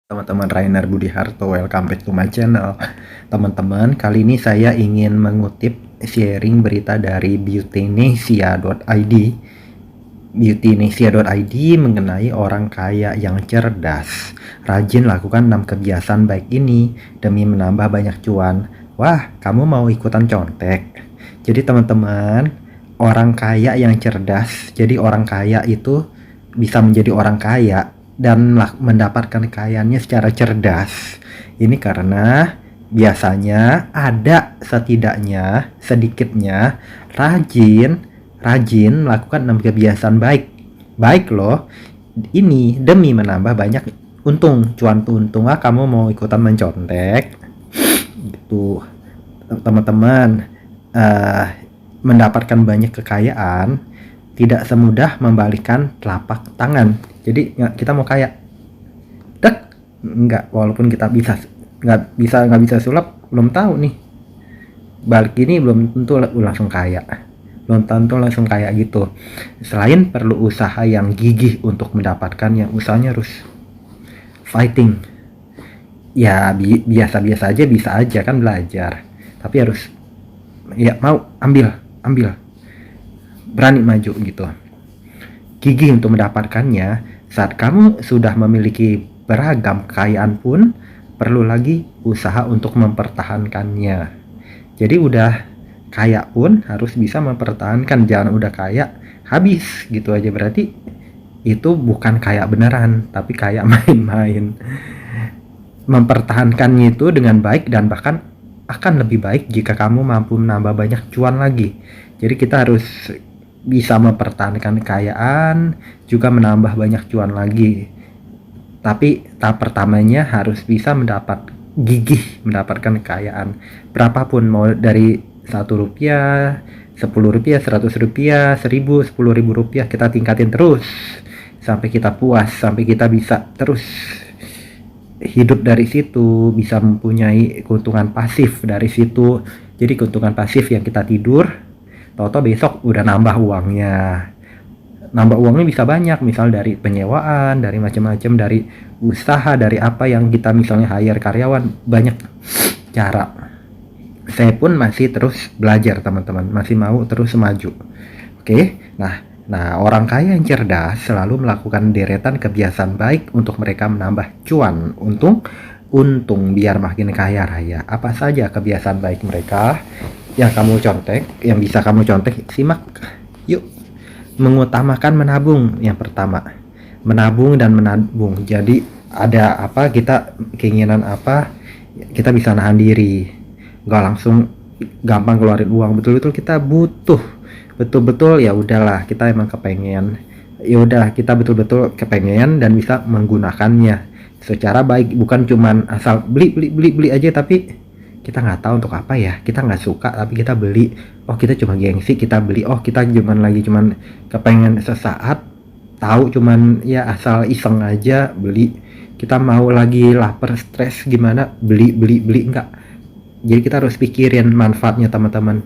Teman-teman, Rainer Budi Harto, welcome back to my channel. Teman-teman, kali ini saya ingin mengutip sharing berita dari beautynesia.id. beautynesia.id mengenai orang kaya yang cerdas, rajin lakukan 6 kebiasaan baik ini demi menambah banyak cuan. Wah, kamu mau ikutan contek? Jadi teman-teman, orang kaya yang cerdas, jadi orang kaya itu bisa menjadi orang kaya dan mendapatkan kekayaannya secara cerdas. Ini karena biasanya ada sedikitnya rajin melakukan 6 kebiasaan baik loh. Ini demi menambah banyak cuan. Kamu mau ikutan mencontek gitu teman-teman. Mendapatkan banyak kekayaan tidak semudah membalikkan telapak tangan. Jadi kita mau kaya, enggak, walaupun kita nggak bisa sulap, belum tahu nih balik ini belum tentu langsung kaya, gitu. Selain perlu usaha yang gigih untuk mendapatkan yang usahanya harus fighting. Ya biasa-biasa aja bisa aja kan belajar, tapi harus ya mau ambil berani maju gitu, gigih untuk mendapatkannya. Saat kamu sudah memiliki beragam kekayaan pun perlu lagi usaha untuk mempertahankannya. Jadi udah kaya pun harus bisa mempertahankan, jangan udah kaya habis gitu aja, berarti itu bukan kaya beneran tapi kaya main-main. Mempertahankannya itu dengan baik dan bahkan akan lebih baik jika kamu mampu menambah banyak cuan lagi. Jadi kita harus bisa mempertahankan kekayaan, juga menambah banyak cuan lagi. Tapi tahap pertamanya harus bisa gigih mendapatkan kekayaan. Berapapun, mau dari Rp1, Rp10, Rp100, Rp1000, Rp10.000, kita tingkatin terus sampai kita puas, sampai kita bisa terus hidup dari situ, bisa mempunyai keuntungan pasif dari situ. Jadi keuntungan pasif yang kita tidur, tahu-tahu besok udah nambah uangnya bisa banyak, misal dari penyewaan, dari macam-macam, dari usaha, dari apa yang kita misalnya hire karyawan, banyak cara. Saya pun masih terus belajar teman-teman, masih mau terus maju. Oke, nah orang kaya yang cerdas selalu melakukan deretan kebiasaan baik untuk mereka menambah cuan, untung biar makin kaya raya. Apa saja kebiasaan baik mereka yang bisa kamu contek, simak yuk. Mengutamakan menabung. Yang pertama, menabung. Jadi ada apa, kita keinginan apa, kita bisa nahan diri, nggak langsung gampang keluarin uang. Betul-betul kita butuh, betul-betul ya udahlah, kita emang kepengen, ya udah kita betul-betul kepengen dan bisa menggunakannya secara baik, bukan cuman asal beli aja tapi kita nggak tahu untuk apa ya, kita nggak suka tapi kita beli. Oh, kita cuma gengsi kita beli. Oh, kita cuman kepengen sesaat, tahu cuman ya asal iseng aja beli. Kita mau lagi lapar, stres gimana, beli enggak. Jadi kita harus pikirin manfaatnya teman-teman.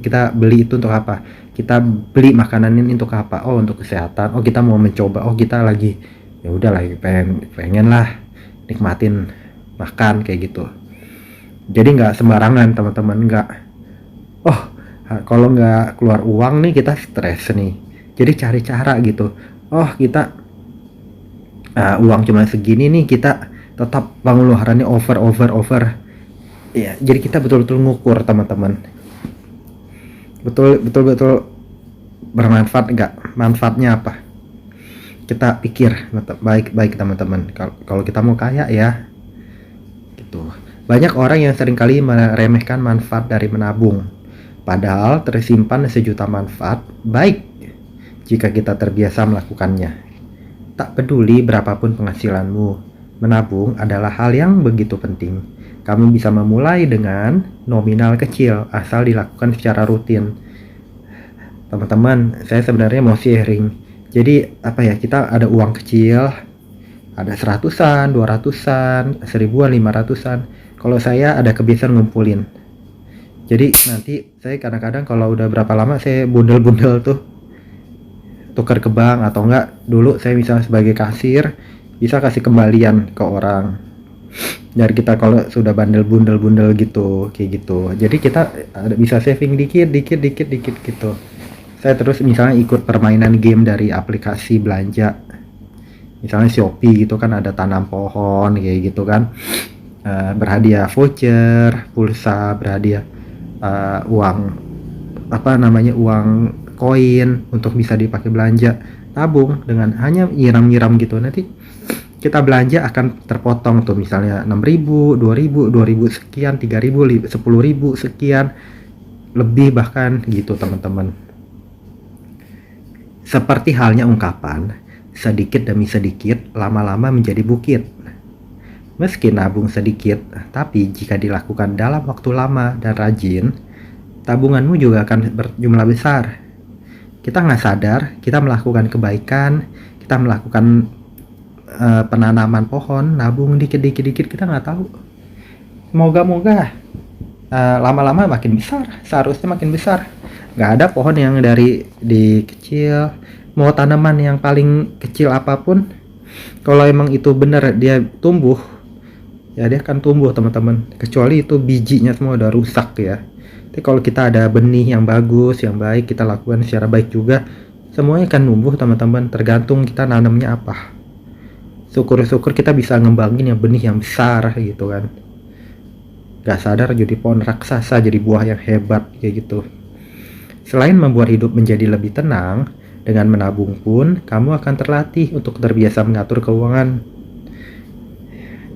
Kita beli itu untuk apa? Kita beli makanan ini untuk apa? Oh, untuk kesehatan. Oh, kita mau mencoba. Oh, kita lagi ya udah lagi pengen lah nikmatin makan kayak gitu. Jadi nggak sembarangan teman-teman, nggak, oh kalau nggak keluar uang nih kita stres nih, jadi cari cara gitu. Oh, kita uang cuma segini nih, kita tetap pengeluarannya over ya. Jadi kita betul-betul ngukur teman-teman, betul bermanfaat nggak, manfaatnya apa, kita pikir baik teman-teman. Kalau kita mau kaya ya gitu. Banyak orang yang seringkali meremehkan manfaat dari menabung, padahal tersimpan sejuta manfaat baik jika kita terbiasa melakukannya. Tak peduli berapapun penghasilanmu, menabung adalah hal yang begitu penting. Kamu bisa memulai dengan nominal kecil asal dilakukan secara rutin. Teman-teman, saya sebenarnya mau sharing. Jadi apa ya, kita ada uang kecil, ada 100-an, 200-an, 1000-an, 500-an. Kalau saya ada kebiasaan ngumpulin. Jadi nanti saya kadang-kadang kalau udah berapa lama saya bundel-bundel tuh, tukar ke bank, atau enggak dulu saya misalnya sebagai kasir bisa kasih kembalian ke orang dari kita kalau sudah bundel gitu, kayak gitu. Jadi kita bisa saving dikit gitu. Saya terus misalnya ikut permainan game dari aplikasi belanja, misalnya Shopee gitu kan, ada tanam pohon kayak gitu kan. Berhadiah voucher, pulsa, berhadiah uang uang koin untuk bisa dipakai belanja. Tabung dengan hanya nyiram gitu, nanti kita belanja akan terpotong tuh, misalnya 6.000, 2.000 sekian, 3.000, 10.000 sekian, lebih bahkan gitu teman-teman. Seperti halnya ungkapan, sedikit demi sedikit lama-lama menjadi bukit. Meski nabung sedikit, tapi jika dilakukan dalam waktu lama dan rajin, tabunganmu juga akan berjumlah besar. Kita nggak sadar, kita melakukan kebaikan, kita melakukan penanaman pohon, nabung dikit kita nggak tahu. Moga-moga lama-lama makin besar, seharusnya makin besar. Nggak ada pohon yang dari di kecil, mau tanaman yang paling kecil apapun, kalau emang itu benar dia tumbuh, ya dia akan tumbuh teman-teman, kecuali itu bijinya semua udah rusak ya. Tapi kalau kita ada benih yang bagus, yang baik, kita lakukan secara baik juga, semuanya akan tumbuh teman-teman, tergantung kita nanamnya apa. Syukur-syukur kita bisa ngembangin yang benih yang besar gitu kan, gak sadar jadi pohon raksasa, jadi buah yang hebat kayak gitu. Selain membuat hidup menjadi lebih tenang, dengan menabung pun kamu akan terlatih untuk terbiasa mengatur keuangan.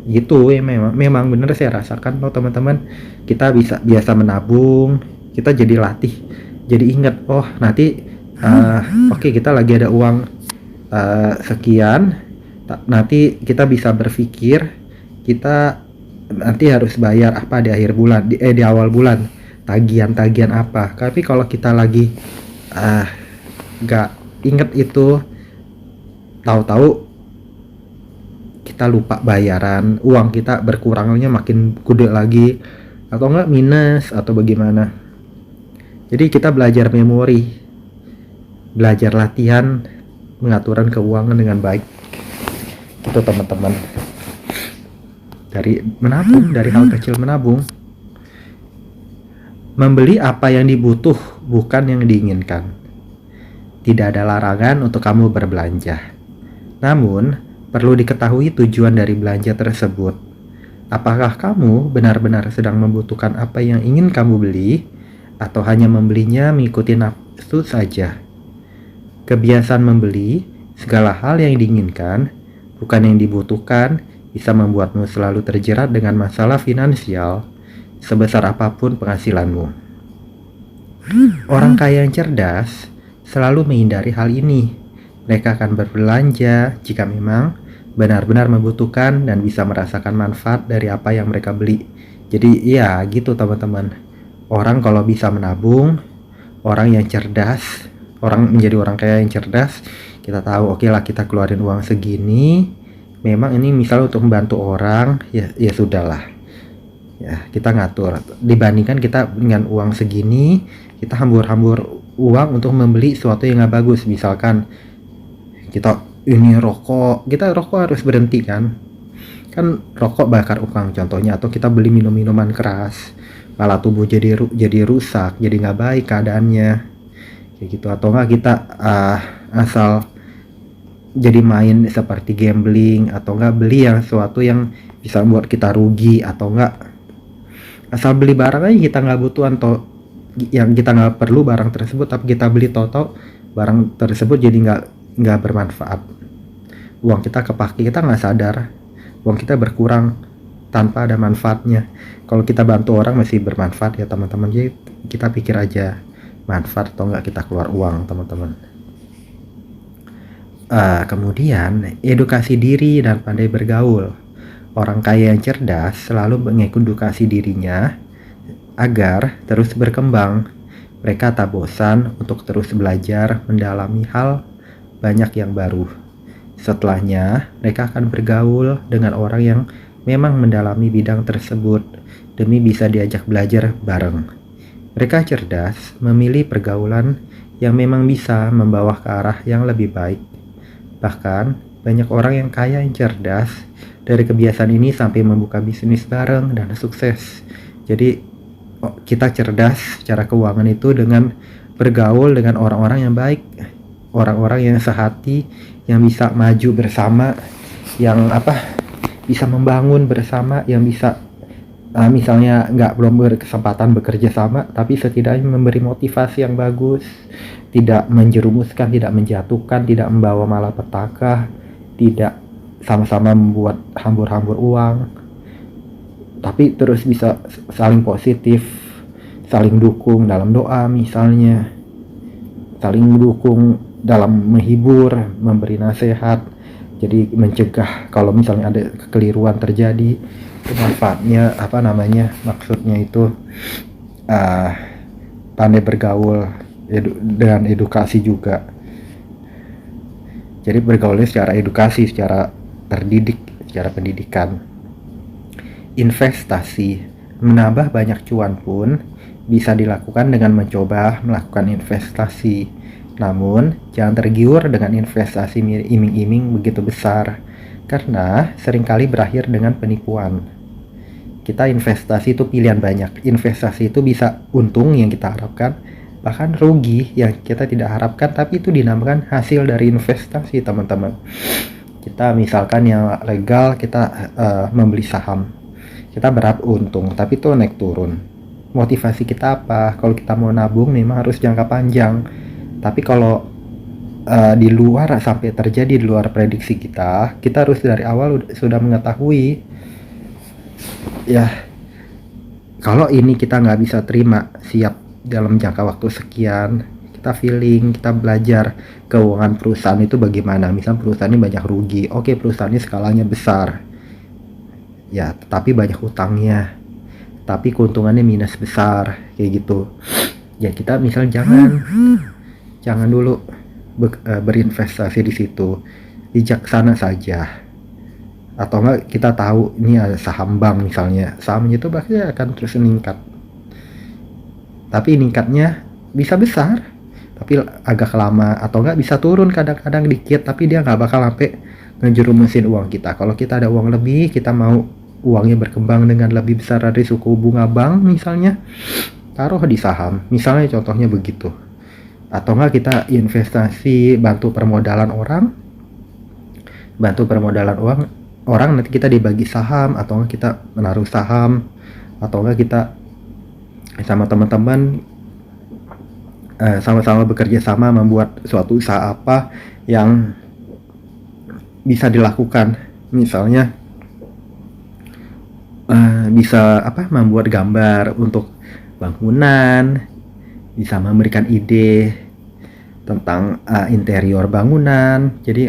Gitu ya, memang bener saya rasakan loh teman-teman. Kita bisa biasa menabung, kita jadi latih, jadi ingat, oh nanti oke, kita lagi ada uang sekian, nanti kita bisa berpikir kita nanti harus bayar apa di akhir bulan, di awal bulan, tagihan apa. Tapi kalau kita lagi gak inget itu, tahu-tahu kita lupa bayaran, uang kita berkurangnya makin gede lagi, atau enggak minus atau bagaimana. Jadi kita belajar memori, belajar latihan pengaturan keuangan dengan baik. Itu teman-teman, dari menabung, dari hal kecil menabung. Membeli apa yang dibutuh, bukan yang diinginkan. Tidak ada larangan untuk kamu berbelanja, namun perlu diketahui tujuan dari belanja tersebut. Apakah kamu benar-benar sedang membutuhkan apa yang ingin kamu beli, atau hanya membelinya mengikuti nafsu saja? Kebiasaan membeli segala hal yang diinginkan, bukan yang dibutuhkan, bisa membuatmu selalu terjerat dengan masalah finansial sebesar apapun penghasilanmu. Orang kaya yang cerdas selalu menghindari hal ini. Mereka akan berbelanja jika memang benar-benar membutuhkan dan bisa merasakan manfaat dari apa yang mereka beli. Jadi ya gitu teman-teman. Orang kalau bisa menabung, orang yang cerdas, orang menjadi orang kaya yang cerdas, kita tahu oke lah, kita keluarin uang segini, memang ini misal untuk membantu orang, ya sudahlah. Ya, kita ngatur. Dibandingkan kita dengan uang segini, kita hambur-hambur uang untuk membeli sesuatu yang gak bagus. Misalkan kita ini rokok, kita rokok harus berhenti kan rokok bakar uang contohnya, atau kita beli minuman keras, malah tubuh jadi rusak, jadi nggak baik keadaannya kayak gitu. Atau enggak kita asal jadi main seperti gambling, atau enggak beli yang sesuatu yang bisa buat kita rugi, atau enggak asal beli barang aja kita nggak butuh, atau yang kita nggak perlu barang tersebut, tapi kita beli toto barang tersebut jadi nggak bermanfaat. Uang kita kepake, kita nggak sadar uang kita berkurang tanpa ada manfaatnya. Kalau kita bantu orang masih bermanfaat ya teman-teman. Jadi kita pikir aja manfaat atau nggak kita keluar uang teman-teman. Kemudian edukasi diri dan pandai bergaul. Orang kaya yang cerdas selalu mengedukasi dirinya agar terus berkembang. Mereka tak bosan untuk terus belajar mendalami hal banyak yang baru. Setelahnya, mereka akan bergaul dengan orang yang memang mendalami bidang tersebut demi bisa diajak belajar bareng. Mereka cerdas memilih pergaulan yang memang bisa membawa ke arah yang lebih baik. Bahkan, Banyak orang yang kaya yang cerdas dari kebiasaan ini sampai membuka bisnis bareng dan sukses. Jadi kita cerdas secara keuangan itu dengan bergaul dengan orang-orang yang baik, orang-orang yang sehati, yang bisa maju bersama, yang bisa membangun bersama, yang bisa misalnya belum berkesempatan bekerja sama, tapi setidaknya memberi motivasi yang bagus, tidak menjerumuskan, tidak menjatuhkan, tidak membawa malapetaka, tidak sama-sama membuat hambur-hambur uang, tapi terus bisa saling positif, saling dukung dalam doa misalnya, saling mendukung dalam menghibur, memberi nasihat, jadi mencegah kalau misalnya ada kekeliruan terjadi. Manfaatnya maksudnya itu pandai bergaul dengan edukasi juga. Jadi bergaulnya secara edukasi, secara terdidik, secara pendidikan. Investasi menambah banyak cuan pun bisa dilakukan dengan mencoba melakukan investasi. Namun jangan tergiur dengan investasi iming-iming begitu besar, karena seringkali berakhir dengan penipuan. Kita investasi itu pilihan banyak. Investasi itu bisa untung yang kita harapkan, bahkan rugi yang kita tidak harapkan, tapi itu dinamakan hasil dari investasi, teman-teman. Kita misalkan yang legal, kita membeli saham, kita berharap untung, tapi itu naik turun. Motivasi kita apa? Kalau kita mau nabung memang harus jangka panjang, tapi kalau di luar sampai terjadi di luar prediksi kita harus dari awal sudah mengetahui ya, kalau ini kita nggak bisa terima siap dalam jangka waktu sekian, kita feeling, kita belajar keuangan perusahaan itu bagaimana. Misal perusahaan ini banyak rugi, oke, perusahaan ini skalanya besar ya, tapi banyak utangnya, tapi keuntungannya minus besar, kayak gitu ya. Kita misal jangan dulu berinvestasi di situ, bijaksana saja. Atau enggak kita tahu ini ada saham bank misalnya, sahamnya itu pasti akan terus meningkat, tapi meningkatnya bisa besar tapi agak lama, atau enggak bisa turun kadang-kadang dikit, tapi dia nggak bakal sampai ngejerumusin uang kita. Kalau kita ada uang lebih, kita mau uangnya berkembang dengan lebih besar dari suku bunga bank misalnya, taruh di saham misalnya, contohnya begitu. Atau enggak kita investasi, bantu permodalan orang nanti kita dibagi saham, atau enggak kita menaruh saham, atau enggak kita sama teman-teman sama-sama bekerja sama membuat suatu usaha apa yang bisa dilakukan. Misalnya bisa membuat gambar untuk bangunan, bisa memberikan ide tentang interior bangunan. Jadi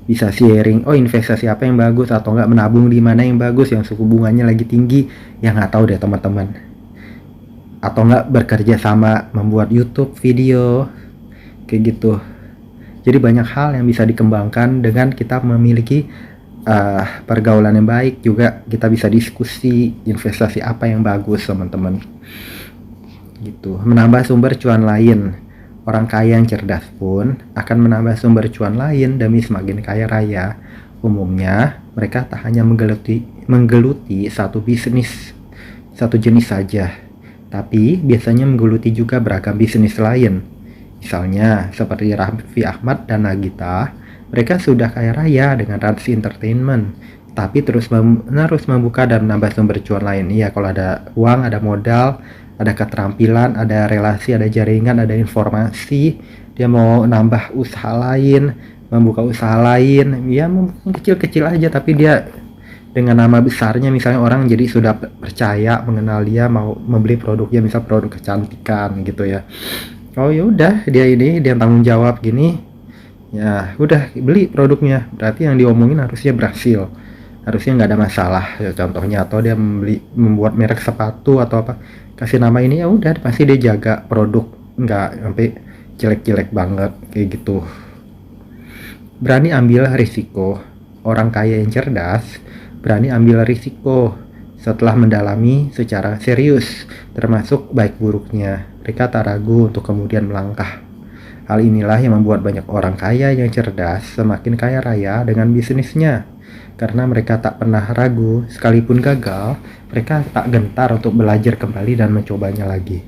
bisa sharing, investasi apa yang bagus, atau enggak menabung di mana yang bagus, yang suku bunganya lagi tinggi, yang nggak tahu deh teman-teman. Atau enggak bekerja sama membuat YouTube video, kayak gitu. Jadi banyak hal yang bisa dikembangkan dengan kita memiliki pergaulan yang baik. Juga kita bisa diskusi investasi apa yang bagus, teman-teman. Gitu, menambah sumber cuan lain. Orang kaya yang cerdas pun akan menambah sumber cuan lain demi semakin kaya raya. Umumnya mereka tak hanya menggeluti satu bisnis, satu jenis saja, tapi biasanya menggeluti juga beragam bisnis lain. Misalnya seperti Raffi Ahmad dan Nagita, mereka sudah kaya raya dengan Rans Entertainment, tapi terus membuka dan menambah sumber cuan lain. Iya, kalau ada uang, ada modal, ada keterampilan, ada relasi, ada jaringan, ada informasi, dia mau nambah usaha lain, membuka usaha lain, ya kecil-kecil aja, tapi dia dengan nama besarnya, misalnya orang jadi sudah percaya mengenal dia, mau membeli produknya, misal produk kecantikan gitu ya. Oh ya udah, dia tanggung jawab gini, ya udah beli produknya, berarti yang diomongin harusnya berhasil, harusnya nggak ada masalah ya, contohnya. Atau dia membuat merek sepatu atau apa, kasih nama ini, ya udah pasti dia jaga produk, nggak sampai jelek-jelek banget kayak gitu. Berani ambil risiko. Orang kaya yang cerdas berani ambil risiko setelah mendalami secara serius, termasuk baik buruknya. Mereka tak ragu untuk kemudian melangkah. Hal inilah yang membuat banyak orang kaya yang cerdas semakin kaya raya dengan bisnisnya. Karena mereka tak pernah ragu, sekalipun gagal, mereka tak gentar untuk belajar kembali dan mencobanya lagi.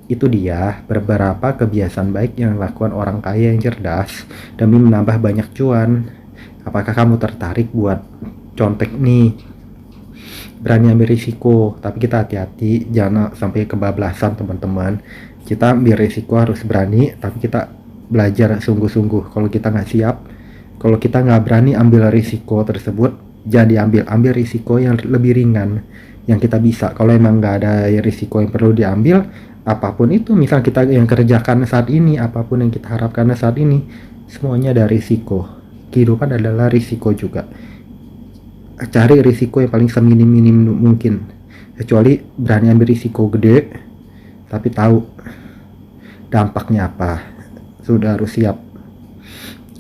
Itu dia beberapa kebiasaan baik yang dilakukan orang kaya yang cerdas demi menambah banyak cuan. Apakah kamu tertarik buat contek nih? Berani ambil risiko, tapi kita hati-hati jangan sampai kebablasan teman-teman. Kita ambil risiko harus berani, tapi kita belajar sungguh-sungguh. Kalau kita nggak siap, kalau kita nggak berani ambil risiko tersebut, jadi ambil risiko yang lebih ringan yang kita bisa. Kalau emang nggak ada risiko yang perlu diambil, apapun itu, misal kita yang kerjakan saat ini, apapun yang kita harapkan saat ini, semuanya ada risiko. Kehidupan adalah risiko juga. Cari risiko yang paling seminim-minim mungkin, kecuali berani ambil risiko gede tapi tahu dampaknya apa, sudah harus siap.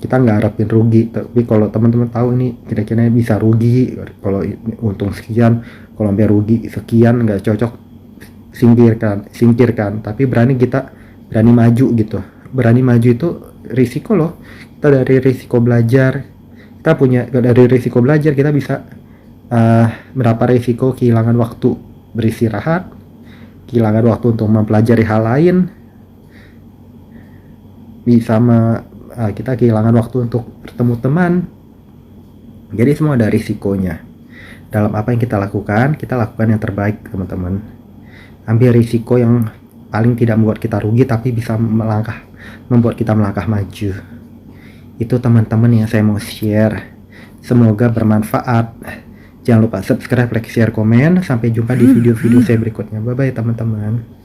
Kita nggak harapin rugi, tapi kalau teman-teman tahu ini kira-kira bisa rugi, kalau untung sekian, kalau sampai rugi sekian nggak cocok, singkirkan. Tapi kita berani maju gitu. Berani maju itu risiko loh. Kita dari risiko belajar, dari risiko belajar kita bisa berapa risiko kehilangan waktu beristirahat, kehilangan waktu untuk mempelajari hal lain, bisa kita kehilangan waktu untuk bertemu teman. Jadi semua ada risikonya. Dalam apa yang kita lakukan yang terbaik teman-teman. Ambil risiko yang paling tidak membuat kita rugi tapi bisa membuat kita melangkah maju. Itu teman-teman yang saya mau share, semoga bermanfaat. Jangan lupa subscribe, like, share, komen. Sampai jumpa di video-video saya berikutnya. Bye bye teman-teman.